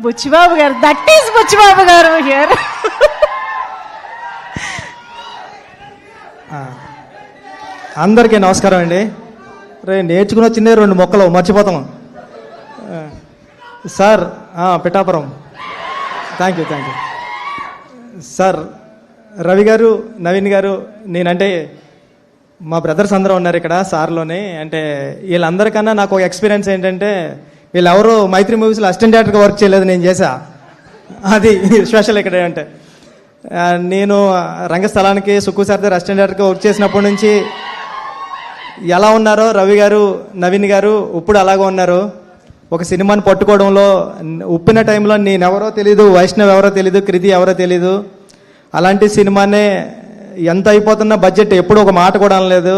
బుచ్చిబాబు గారు, that is Buchibabu గారు here. అందరికీ నమస్కారం అండి. నేర్చుకుని వచ్చిందే 2 మొక్కలు మర్చిపోతాము. Sir Pithapuram. Thank you sir. Ravi గారు, నవీన్ గారు, నేనంటే మా బ్రదర్స్ అందరూ ఉన్నారు ఇక్కడ సార్లోనే. అంటే వీళ్ళందరికన్నా నాకు ఒక ఎక్స్పీరియన్స్ ఏంటంటే, వీళ్ళెవరూ మైత్రి మూవీస్లో అసిస్టెంట్ డైరెక్టర్గా వర్క్ చేయలేదు, నేను చేశా. అది స్పెషల్ ఇక్కడ. అంటే నేను రంగస్థలానికి సుక్కు సార్ దగ్గర అసిస్టెంట్ డైరెక్టర్గా వర్క్ చేసినప్పటి నుంచి ఎలా ఉన్నారో రవి గారు, నవీన్ గారు ఇప్పుడు అలాగే ఉన్నారు. ఒక సినిమాని పట్టుకోవడంలో ఉప్పిన టైంలో నేనెవరో తెలీదు, వైష్ణవ్ ఎవరో తెలీదు, కృతి ఎవరో తెలీదు. అలాంటి సినిమానే ఎంత అయిపోతున్న బడ్జెట్ ఎప్పుడు ఒక మాట కూడా అనలేదు.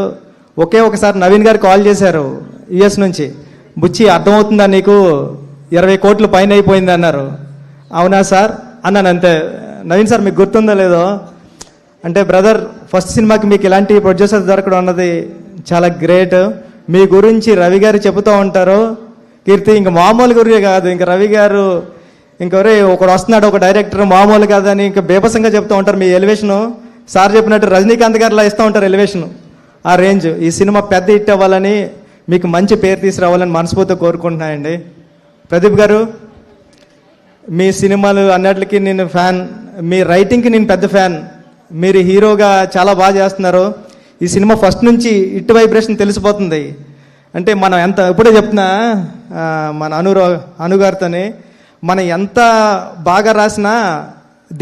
ఒకే ఒకసారి నవీన్ గారు కాల్ చేశారు యుఎస్ నుంచి, బుచ్చి అర్థమవుతుందా నీకు, 20 కోట్ల పైన అయిపోయింది అన్నారు. అవునా సార్ అన్నాను, అంతే. నవీన్ సార్ మీకు గుర్తుందో లేదో అంటే, బ్రదర్ ఫస్ట్ సినిమాకి మీకు ఇలాంటి ప్రొడ్యూసర్ దొరకడం అన్నది చాలా గ్రేట్. మీ గురించి రవి గారు చెబుతూ ఉంటారు, కీర్తి ఇంక మామూలు గురి కాదు, ఇంకా రవి గారు ఇంకొరే ఒకడు వస్తున్నాడు, ఒక డైరెక్టర్ మామూలు కాదని ఇంకా బేబసంగా చెప్తూ ఉంటారు. మీ ఎలివేషను సార్ చెప్పినట్టు రజనీకాంత్ గారిలా ఇస్తూ ఉంటారు ఎలివేషను, ఆ రేంజ్. ఈ సినిమా పెద్ద హిట్ అవ్వాలని, మీకు మంచి పేరు తీసుకురావాలని మనస్ఫూర్తిగా కోరుకుంటున్నాయండి. ప్రదీప్ గారు, మీ సినిమాలు అన్నిటికీ నేను ఫ్యాన్, మీ రైటింగ్కి నేను పెద్ద ఫ్యాన్. మీరు హీరోగా చాలా బాగా చేస్తున్నారు. ఈ సినిమా ఫస్ట్ నుంచి ఇటు వైబ్రేషన్ తెలిసిపోతుంది. అంటే మనం ఎంత, ఇప్పుడే చెప్తున్నా మన అనుగారితోనే, మనం ఎంత బాగా రాసినా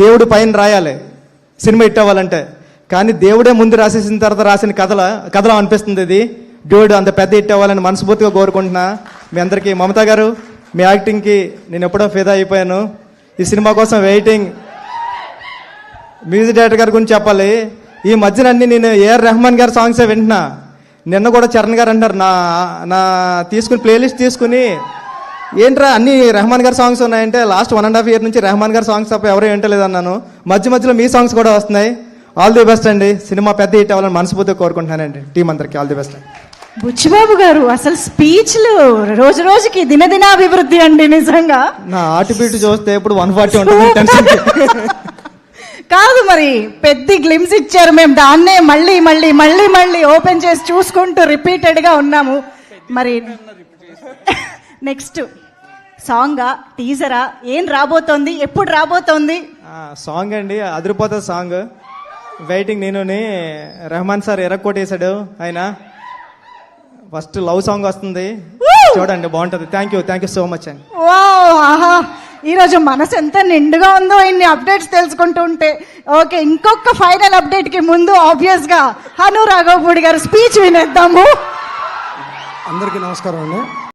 దేవుడి పైన రాయాలి సినిమా హిట్ అవ్వాలంటే. కానీ దేవుడే ముందు రాసేసిన తర్వాత రాసిన కథలో అనిపిస్తుంది ఇది. దేవుడు అంత పెద్ద హిట్ అవ్వాలని మనస్ఫూర్తిగా కోరుకుంటున్నా. మీ అందరికీ, మమతా గారు మీ యాక్టింగ్కి నేను ఎప్పుడో ఫిదా అయిపోయాను. ఈ సినిమా కోసం వెయిటింగ్. మ్యూజిక్ డైరెక్టర్ గారి గురించి చెప్పాలి. ఈ మధ్యన అన్ని నేను ఏఆర్ రెహమాన్ గారి సాంగ్సే వింటున్నా. నిన్న కూడా చరణ్ గారు అంటారు, నా తీసుకుని ప్లేలిస్ట్ తీసుకుని, ఏంట్రా అన్ని రెహమాన్ గారి సాంగ్స్ ఉన్నాయంటే, లాస్ట్ 1.5 year నుంచి రెహమాన్ గారి సాంగ్స్ తప్ప ఎవరూ వింటలేదు అన్నాను. మధ్యలో మీ సాంగ్స్ కూడా వస్తున్నాయి. ఆల్ ది బెస్ట్ అండి. సినిమా పెద్ద హిట్ అవ్వాలని మనస్ఫూర్తిగా కోరుకుంటున్నానండి. టీం అందరికీ ఆల్ ది బెస్ట్ అండి. బుచ్చిబాబు గారు అసలు స్పీచ్లు రోజు రోజుకి దినదినాభివృద్ధి అండి. నిజంగా నా ఆర్టిబీట్ చూస్తే ఇప్పుడు 140 ఉంటుంది టెన్షన్. కాదు, మరి పెద్ద గ్లిమ్స్ ఇచ్చారు, మేము దాన్నే మళ్ళీ మళ్ళీ మళ్ళీ మళ్ళీ ఓపెన్ చేసి చూసుకుంటూ రిపీటెడ్గా ఉన్నాము. మరి నెక్స్ట్ సాంగా, టీజరా, ఏం రాబోతోంది, ఎప్పుడు రాబోతోంది? సాంగ్ అండి, అదిరిపోతుంది సాంగ్. వెయిటింగ్. నేను రెహమాన్ సార్ ఎరక్కొట్టేశాడు ఆయన. ఫస్ట్ లవ్ సాంగ్ వస్తుంది, చూడండి బాగుంటుంది. థ్యాంక్ యూ సో మచ్ అండి. ఆహా, ఈరోజు మనసు ఎంత నిండుగా ఉందో ఇన్ని అప్డేట్స్ తెలుసుకుంటూ ఉంటే. ఓకే, ఇంకొక ఫైనల్ అప్డేట్కి ముందు ఆబ్వియస్గా హను రాఘవపూడి గారు స్పీచ్ వినేద్దాము. అందరికీ నమస్కారం అండి.